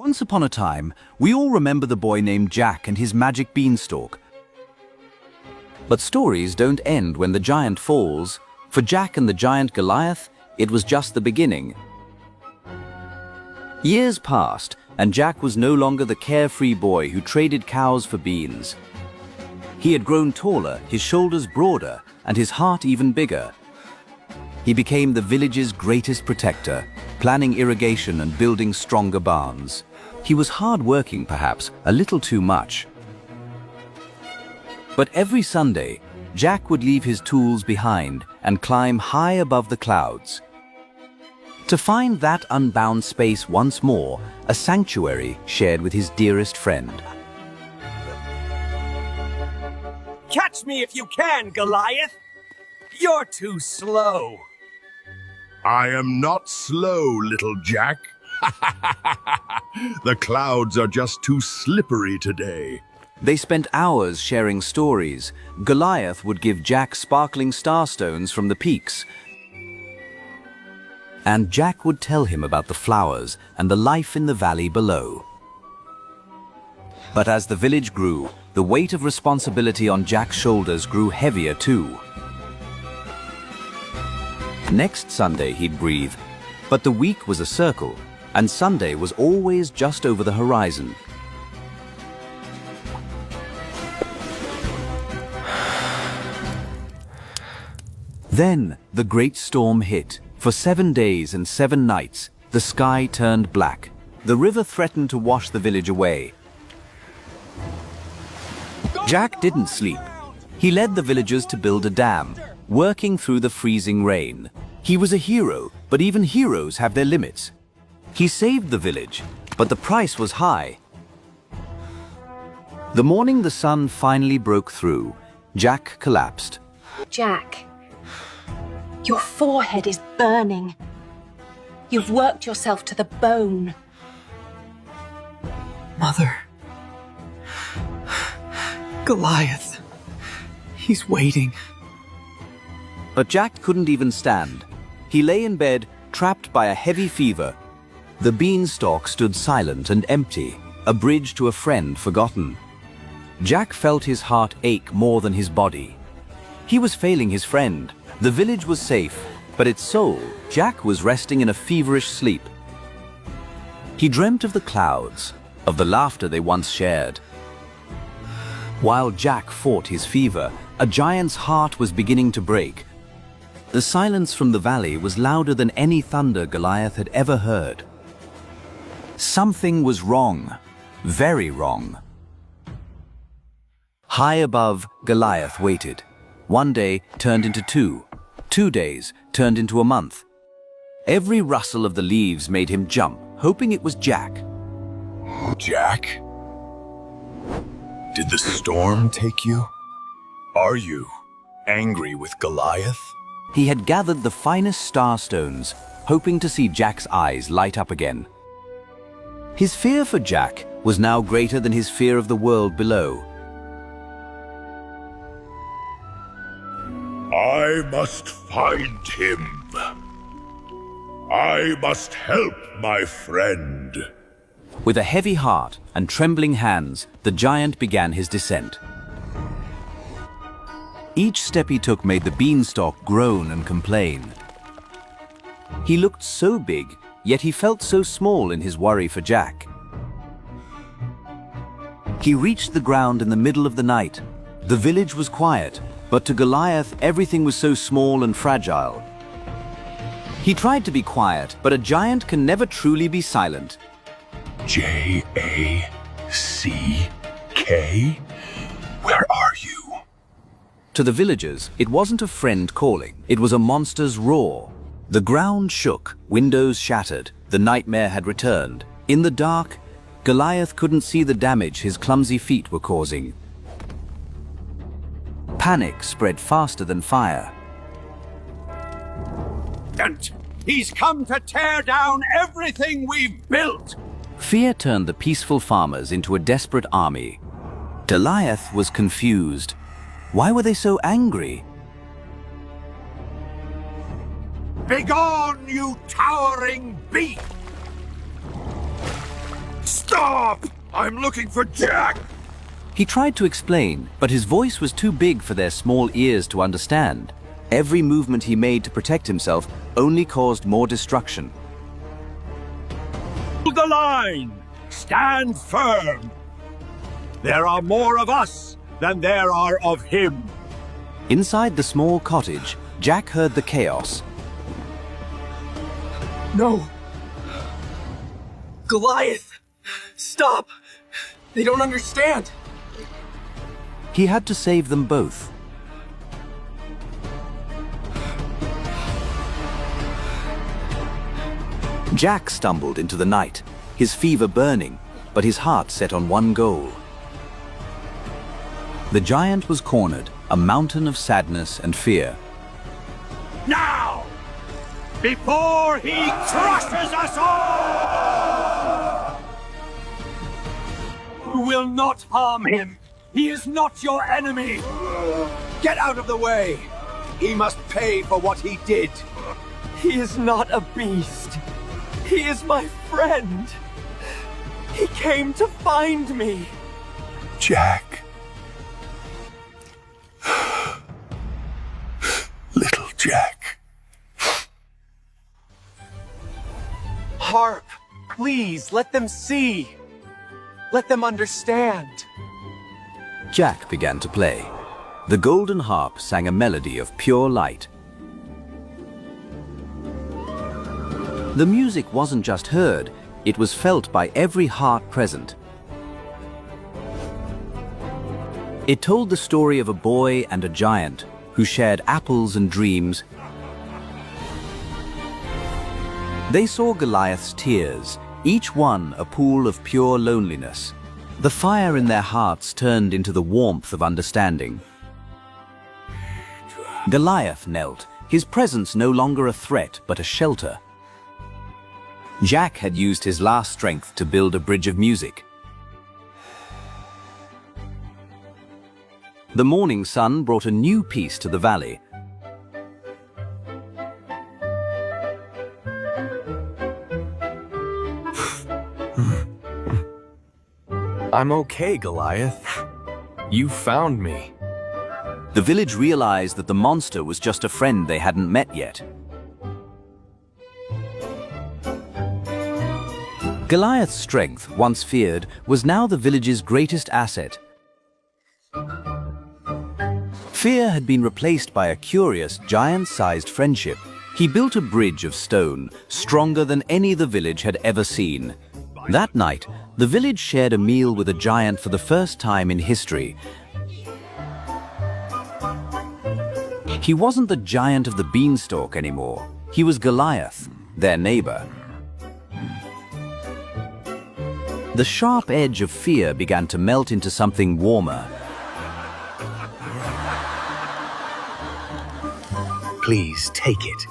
Once upon a time, we all remember the boy named Jack and his magic beanstalk. But stories don't end when the giant falls. For Jack and the giant Goliath, it was just the beginning. Years passed, and Jack was no longer the carefree boy who traded cows for beans. He had grown taller, his shoulders broader, and his heart even bigger. He became the village's greatest protector, planning irrigation and building stronger barns. He was hard-working, perhaps, a little too much. But every Sunday, Jack would leave his tools behind and climb high above the clouds. To find that unbound space once more, a sanctuary shared with his dearest friend. Catch me if you can, Goliath! You're too slow. I am not slow, little Jack. The clouds are just too slippery today. They spent hours sharing stories. Goliath would give Jack sparkling starstones from the peaks, and Jack would tell him about the flowers and the life in the valley below. But as the village grew, the weight of responsibility on Jack's shoulders grew heavier too. Next Sunday he'd breathe, but the week was a circle, and Sunday was always just over the horizon. Then the great storm hit. For 7 days and 7 nights, the sky turned black. The river threatened to wash the village away. Jack didn't sleep. He led the villagers to build a dam, working through the freezing rain. He was a hero, but even heroes have their limits. He saved the village, but the price was high. The morning the sun finally broke through, Jack collapsed. Jack, your forehead is burning. You've worked yourself to the bone. Mother. Goliath. He's waiting. But Jack couldn't even stand. He lay in bed, trapped by a heavy fever. The beanstalk stood silent and empty, a bridge to a friend forgotten. Jack felt his heart ache more than his body. He was failing his friend. The village was safe, but its soul, Jack, was resting in a feverish sleep. He dreamt of the clouds, of the laughter they once shared. While Jack fought his fever, a giant's heart was beginning to break. The silence from the valley was louder than any thunder Goliath had ever heard. Something was wrong, very wrong. High above, Goliath waited. 1 day turned into 2. 2 days turned into a month. Every rustle of the leaves made him jump, hoping it was Jack. Jack? Did the storm take you? Are you angry with Goliath? He had gathered the finest starstones, hoping to see Jack's eyes light up again. His fear for Jack was now greater than his fear of the world below. I must find him. I must help my friend. With a heavy heart and trembling hands, the giant began his descent. Each step he took made the beanstalk groan and complain. He looked so big, yet he felt so small in his worry for Jack. He reached the ground in the middle of the night. The village was quiet, but to Goliath everything was so small and fragile. He tried to be quiet, but a giant can never truly be silent. Jack? Where are you? To the villagers, it wasn't a friend calling. It was a monster's roar. The ground shook, windows shattered. The nightmare had returned. In the dark, Goliath couldn't see the damage his clumsy feet were causing. Panic spread faster than fire. He's come to tear down everything we've built! Fear turned the peaceful farmers into a desperate army. Goliath was confused. Why were they so angry? Begone, you towering beast! Stop! I'm looking for Jack! He tried to explain, but his voice was too big for their small ears to understand. Every movement he made to protect himself only caused more destruction. Hold the line! Stand firm! There are more of us than there are of him. Inside the small cottage, Jack heard the chaos. No. Goliath! Stop! They don't understand! He had to save them both. Jack stumbled into the night, his fever burning, but his heart set on one goal. The giant was cornered, a mountain of sadness and fear. Now! Before he crushes us all! You will not harm him. He is not your enemy. Get out of the way! He must pay for what he did. He is not a beast. He is my friend. He came to find me. Jack. Little Jack. Harp, please, let them see. Let them understand. Jack began to play. The golden harp sang a melody of pure light. The music wasn't just heard, it was felt by every heart present. It told the story of a boy and a giant who shared apples and dreams. They saw Goliath's tears, each one a pool of pure loneliness. The fire in their hearts turned into the warmth of understanding. Goliath knelt, his presence no longer a threat but a shelter. Jack had used his last strength to build a bridge of music. The morning sun brought a new peace to the valley. I'm okay, Goliath. You found me. The village realized that the monster was just a friend they hadn't met yet. Goliath's strength, once feared, was now the village's greatest asset. Fear had been replaced by a curious, giant-sized friendship. He built a bridge of stone, stronger than any the village had ever seen. That night, the village shared a meal with a giant for the first time in history. He wasn't the giant of the Beanstalk anymore. He was Goliath, their neighbor. The sharp edge of fear began to melt into something warmer. Please, take it.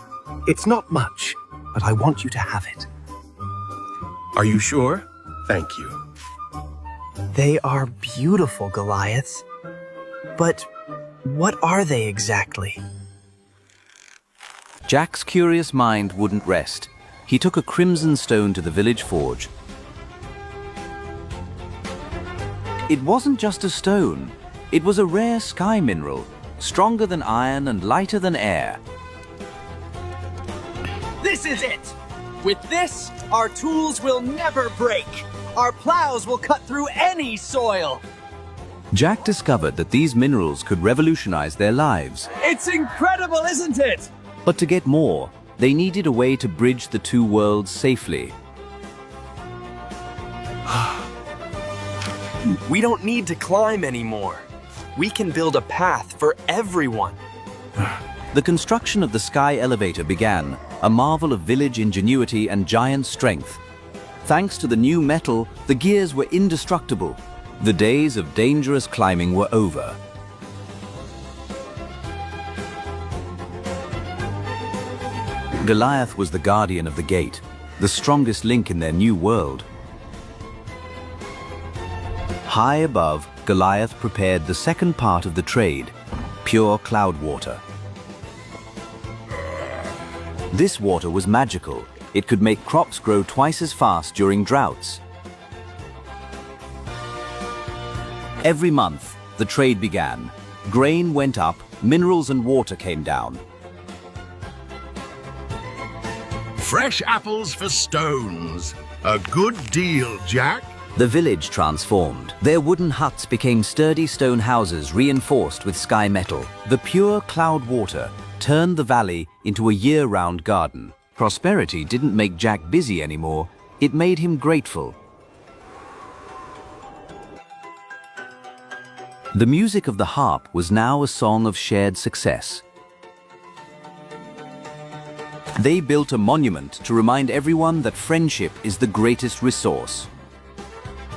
It's not much, but I want you to have it. Are you sure? Thank you. They are beautiful, Goliaths. But what are they exactly? Jack's curious mind wouldn't rest. He took a crimson stone to the village forge. It wasn't just a stone. It was a rare sky mineral, stronger than iron and lighter than air. This is it! With this, our tools will never break. Our plows will cut through any soil. Jack discovered that these minerals could revolutionize their lives. It's incredible, isn't it? But to get more, they needed a way to bridge the two worlds safely. We don't need to climb anymore. We can build a path for everyone. The construction of the sky elevator began, a marvel of village ingenuity and giant strength. Thanks to the new metal, the gears were indestructible. The days of dangerous climbing were over. Goliath was the guardian of the gate, the strongest link in their new world. High above, Goliath prepared the second part of the trade, pure cloud water. This water was magical. It could make crops grow twice as fast during droughts. Every month, the trade began. Grain went up, minerals and water came down. Fresh apples for stones. A good deal, Jack. The village transformed. Their wooden huts became sturdy stone houses reinforced with sky metal. The pure cloud water turned the valley into a year-round garden. Prosperity didn't make Jack busy anymore. It made him grateful. The music of the harp was now a song of shared success. They built a monument to remind everyone that friendship is the greatest resource.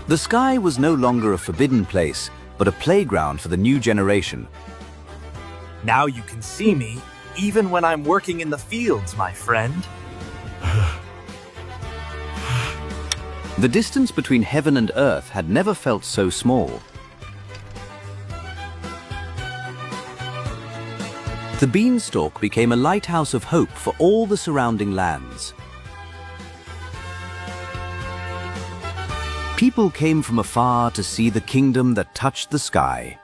The sky was no longer a forbidden place, but a playground for the new generation. Now you can see me, even when I'm working in the fields, my friend. The distance between heaven and earth had never felt so small. The Beanstalk became a lighthouse of hope for all the surrounding lands. People came from afar to see the kingdom that touched the sky.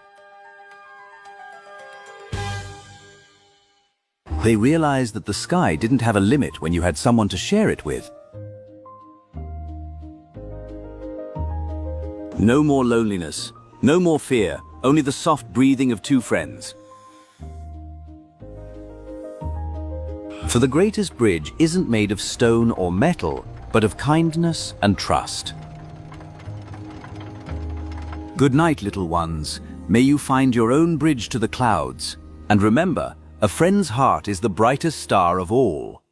They realized that the sky didn't have a limit when you had someone to share it with. No more loneliness, no more fear, only the soft breathing of two friends. For the greatest bridge isn't made of stone or metal, but of kindness and trust. Good night, little ones. May you find your own bridge to the clouds. And remember, a friend's heart is the brightest star of all.